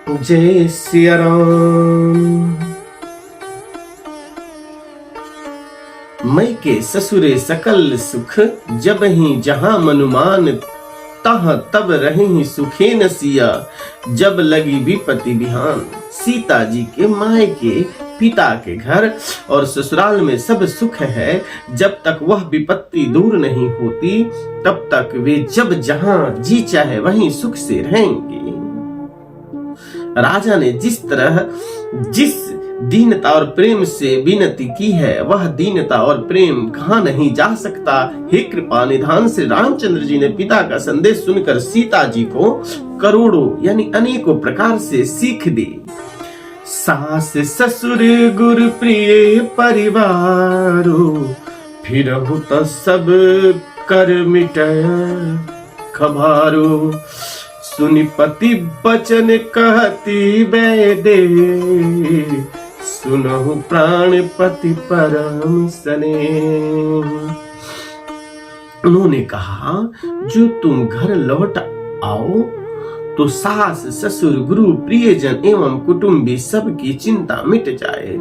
जय सिया राम। मैं के ससुरे सकल सुख, जब ही जहां मनुमान तह तब रही सुखे न सिया, जब लगी विपत्ति बिहान। सीता जी के मायके पिता के घर और ससुराल में सब सुख है। जब तक वह विपत्ति दूर नहीं होती तब तक वे जब जहां जी चाहे वहीं सुख से रहेंगे। राजा ने जिस दीनता और प्रेम से विनती की है, वह दीनता और प्रेम कहां नहीं जा सकता। हे कृपा निधान से रामचंद्र जी ने पिता का संदेश सुनकर सीता जी को करोड़ों यानी अनेकों प्रकार से सीख दी। सास ससुर गुरु प्रिय परिवारो, फिर तो सब कर मिटय खबारो। सुनि पति बचन कहती बैदे, सुनहु प्राणपति परम स्नेह। उन्होंने कहा, जो तुम घर लौट आओ तो सास ससुर गुरु प्रियजन एवं कुटुंबी सबकी चिंता मिट जाए।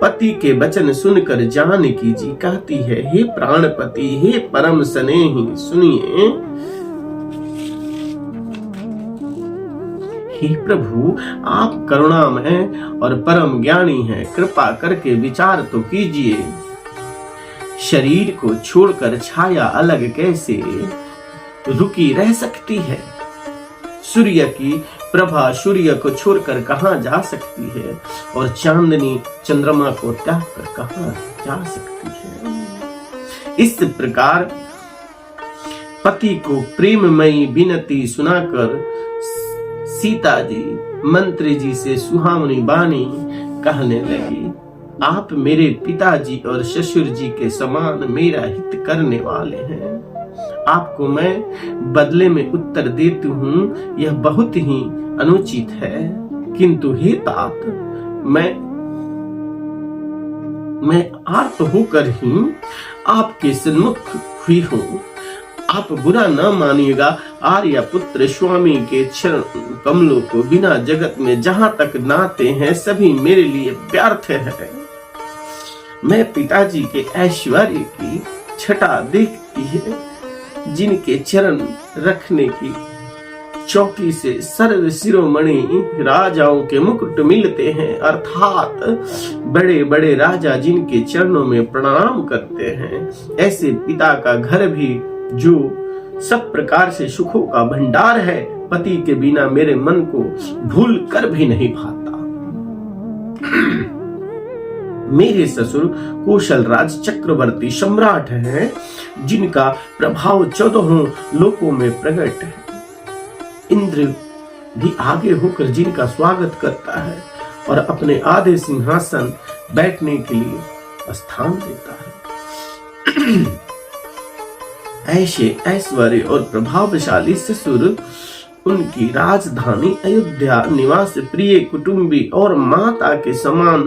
पति के वचन सुनकर जानकी जी कहती है, हे प्राणपति, हे परम स्नेही, सुनिए। हे प्रभु, आप करुणामय और परम ज्ञानी हैं, कृपा करके विचार तो कीजिए। शरीर को छोड़कर छाया अलग कैसे रुकी रह सकती है? सूर्य की प्रभा सूर्य को छोड़कर कहां जा सकती है? और चांदनी चंद्रमा को त्याग कर कहां जा सकती है? इस प्रकार पति को प्रेममयी विनती सुनाकर सीता जी मंत्री जी से सुहावनी बानी कहने लगी, आप मेरे पिताजी और ससुर जी के समान मेरा हित करने वाले हैं। आपको मैं बदले में उत्तर देती हूँ, यह बहुत ही अनुचित है, किंतु हे तात, मैं आर्त होकर ही आपके सन्मुख हुई हूँ। आप बुरा न मानिएगा। आर्य पुत्र स्वामी के चरण कमलों को बिना जगत में जहां तक नाते हैं सभी मेरे लिए व्यर्थ है। मैं पिताजी के ऐश्वर्य की छटा देखती है, जिनके चरण रखने की चौकी से सर्व शिरोमणि राजाओं के मुकुट मिलते हैं, अर्थात बड़े बड़े राजा जिनके चरणों में प्रणाम करते हैं। ऐसे पिता का घर भी जो सब प्रकार से सुखों का भंडार है, पति के बिना मेरे मन को भूल कर भी नहीं भाता। मेरे ससुर कौशल राज चक्रवर्ती सम्राट हैं, जिनका प्रभाव 14 लोकों में प्रकट है। इंद्र भी आगे होकर जिनका स्वागत करता है और अपने आधे सिंहासन बैठने के लिए स्थान देता है। ऐसे ऐश्वर्य और प्रभावशाली ससुर, उनकी राजधानी अयोध्या निवास प्रिय कुटुंबी और माता के समान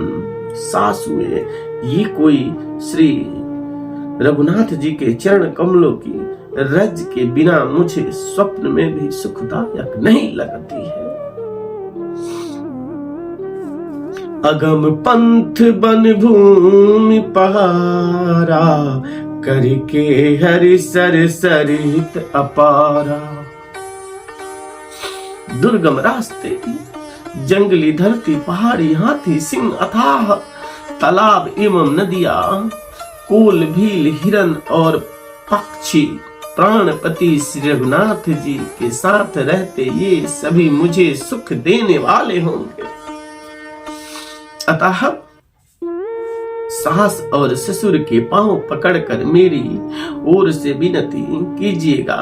सासुए, ये कोई श्री रघुनाथ जी के चरण कमलों की रज के बिना मुझे स्वप्न में भी सुखदायक नहीं लगती है। अगम पंथ बन भूमि पहारा, करके हरि सर सरित अपारा। दुर्गम रास्ते, जंगली धरती, पहाड़ी, हाथी, सिंह, अथाह तालाब एवं नदियां, कोल, भील, हिरन और पक्षी प्राणपति श्री रघुनाथ जी के साथ रहते ये सभी मुझे सुख देने वाले होंगे। अतः सास और ससुर के पांव पकड़कर मेरी ओर से विनती कीजिएगा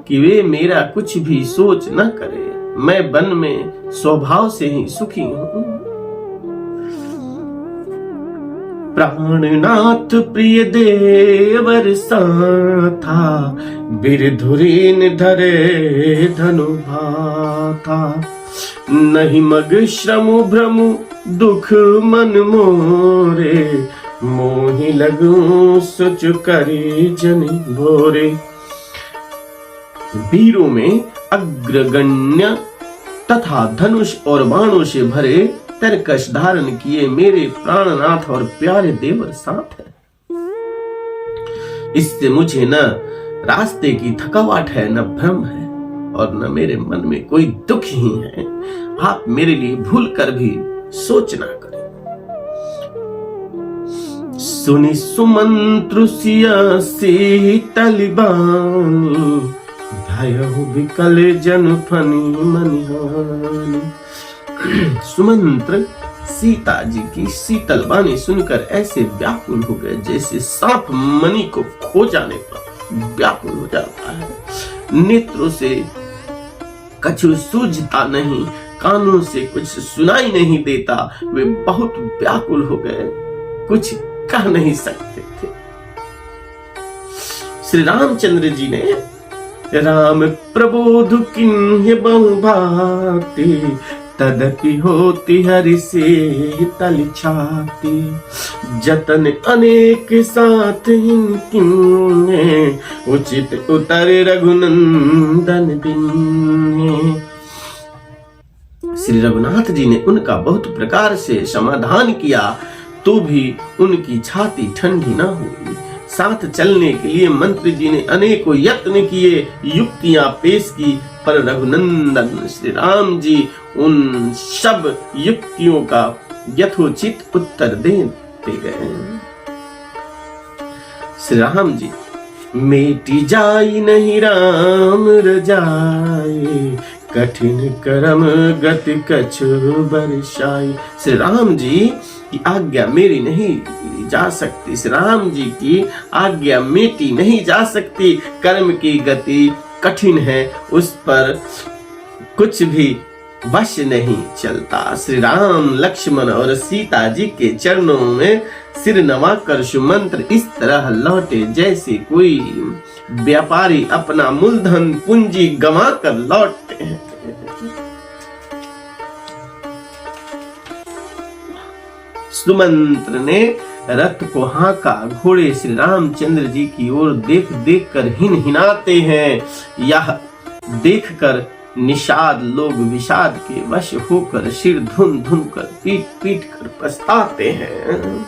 कि वे मेरा कुछ भी सोच न करे। मैं वन में स्वभाव से ही सुखी हूँ। प्राणनाथ प्रिय देवर साथा, बिरधुरीन धरे धनु भाथा। नहीं मग श्रम भ्रम दुख मन मोरे, मोहि लगू सोच करे जनि भोरे। वीरों में अग्रगण्य तथा धनुष और बाणों से भरे तरकश धारण किए मेरे प्राणनाथ और प्यारे देवर साथ है। इससे मुझे न रास्ते की थकावट है, न भ्रम है, और न मेरे मन में कोई दुख ही है। आप मेरे लिए भूल कर भी सोच ना करें। सुनि सुमंत्र सिया शीतल बानी, भयहु विकल जन फनी मनिहानी। सुमंत्र सीता जी की शीतल बानी सुनकर ऐसे व्याकुल हो गए जैसे सांप मणि को खो जाने पर व्याकुल हो जाता है। नेत्रों से कछु सूझता नहीं, कानों से कुछ सुनाई नहीं देता। वे बहुत व्याकुल हो गए, कुछ कह नहीं सकते थे। श्री रामचंद्र जी ने राम प्रबोध किन्हि बहु भांति, तदपि होती हरि से तल छाती। जतन अनेक साथ हिनकिन्हे, उचित उतर रघुनंदन बिन्हे। श्री रघुनाथ जी ने उनका बहुत प्रकार से समाधान किया, तो भी उनकी छाती ठंडी न हुई। साथ चलने के लिए मंत्री जी ने अनेकों यत्न किए, युक्तियां पेश की, पर रघुनंदन श्री राम जी उन सब युक्तियों का यथोचित उत्तर देते गए। श्री राम जी मेटी जाई नहीं राम रजाई, कठिन करम गति कछु बरसाई। श्री राम जी की आज्ञा मेरी नहीं जा सकती, श्री राम जी की आज्ञा मेटी नहीं जा सकती। कर्म की गति कठिन है, उस पर कुछ भी वश नहीं चलता। श्री राम लक्ष्मण और सीता जी के चरणों में सिर नवाकर सुमंत्र इस तरह लौटे जैसे कोई व्यापारी अपना मूलधन पूंजी गंवा कर लौटते हैं। सुमंत्र ने रथ को हांका, घोड़े श्री रामचंद्र जी की ओर देख देख कर हिनहिनाते हैं। यह देखकर निषाद लोग विषाद के वश होकर सिर धुन धुन कर पीट पीट कर पछताते हैं।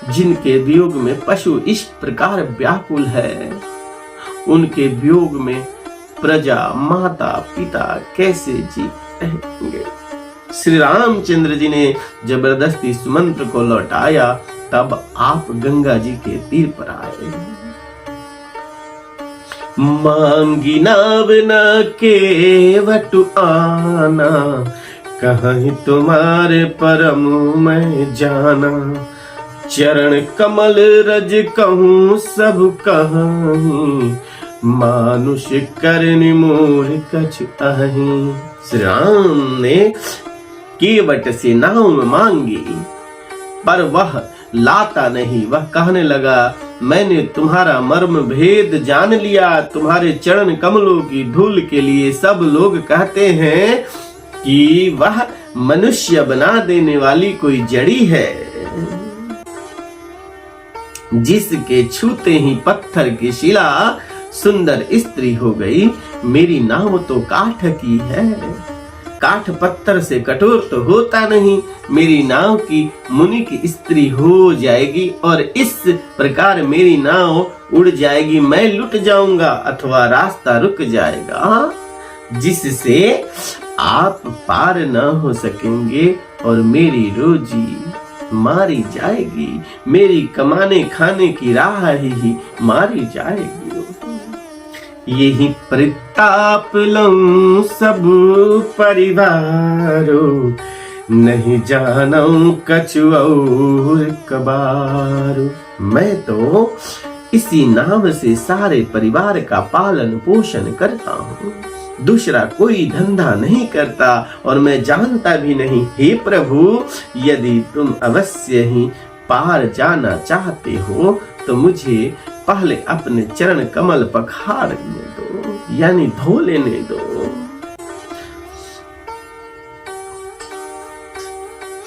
जिनके वियोग में पशु इस प्रकार व्याकुल है, उनके वियोग में प्रजा माता पिता कैसे जी रहेंगे। श्री रामचंद्र जी ने जबरदस्ती सुमंत्र को लौटाया, तब आप गंगा जी के तीर पर आए। मांगी नाव न केवट आना, कहीं तुम्हारे परम मैं जाना। चरण कमल रज कहूँ सब कहीं, मानुष करनि मोह कछ अहीं। श्री राम ने केवट से नाव मांगी, पर वह लाता नहीं। वह कहने लगा, मैंने तुम्हारा मर्म भेद जान लिया। तुम्हारे चरण कमलों की धूल के लिए सब लोग कहते हैं कि वह मनुष्य बना देने वाली कोई जड़ी है, जिसके छूते ही पत्थर की शिला सुंदर स्त्री हो गई। मेरी नाव तो काठ की है, काठ पत्थर से कठोर तो होता नहीं। मेरी नाव की मुनि की स्त्री हो जाएगी और इस प्रकार मेरी नाव उड़ जाएगी। मैं लुट जाऊंगा अथवा रास्ता रुक जाएगा, जिससे आप पार न हो सकेंगे और मेरी रोजी मारी जाएगी। मेरी कमाने खाने की राह ही मारी जाएगी। यही परिताप लऊं सब परिवारो, नहीं जानऊं कछु और कबारो। मैं तो इसी नाव से सारे परिवार का पालन पोषण करता हूँ, दूसरा कोई धंधा नहीं करता और मैं जानता भी नहीं। हे प्रभु, यदि तुम अवश्य ही पार जाना चाहते हो तो मुझे पहले अपने चरण कमल पखारने दो, यानी धो लेने दो।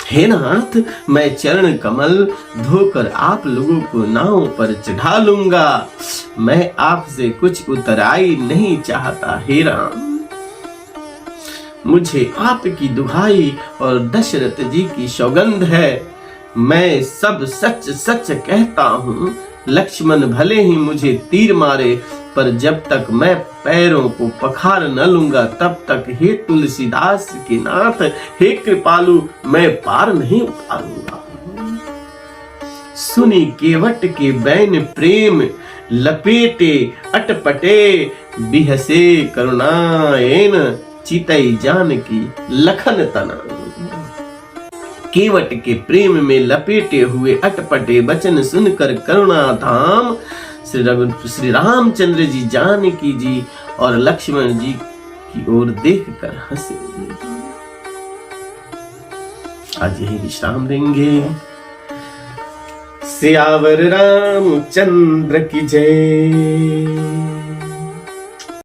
हे नाथ, मैं चरण कमल धोकर आप लोगों को नाव पर चढ़ा लूंगा। मैं आपसे कुछ उतराई नहीं चाहता। हे राम, मुझे आपकी दुहाई और दशरथ जी की सौगंध है, मैं सब सच सच कहता हूँ। लक्ष्मण भले ही मुझे तीर मारे, पर जब तक मैं पैरों को पखार न लूंगा तब तक हे तुलसीदास के नाथ, हे कृपालु, मैं पार नहीं उतारूंगा। सुनी केवट के बैन प्रेम लपेटे अटपटे, बिहसे करुणाएन चितई जानकी लखन तना। केवट के प्रेम में लपेटे हुए अटपटे वचन सुनकर करुणा धाम श्री रामचंद्र जी, जानकी जी और लक्ष्मण जी की ओर देखकर हंसे। आज यही विश्राम देंगे। सियावर रामचंद्र की जय।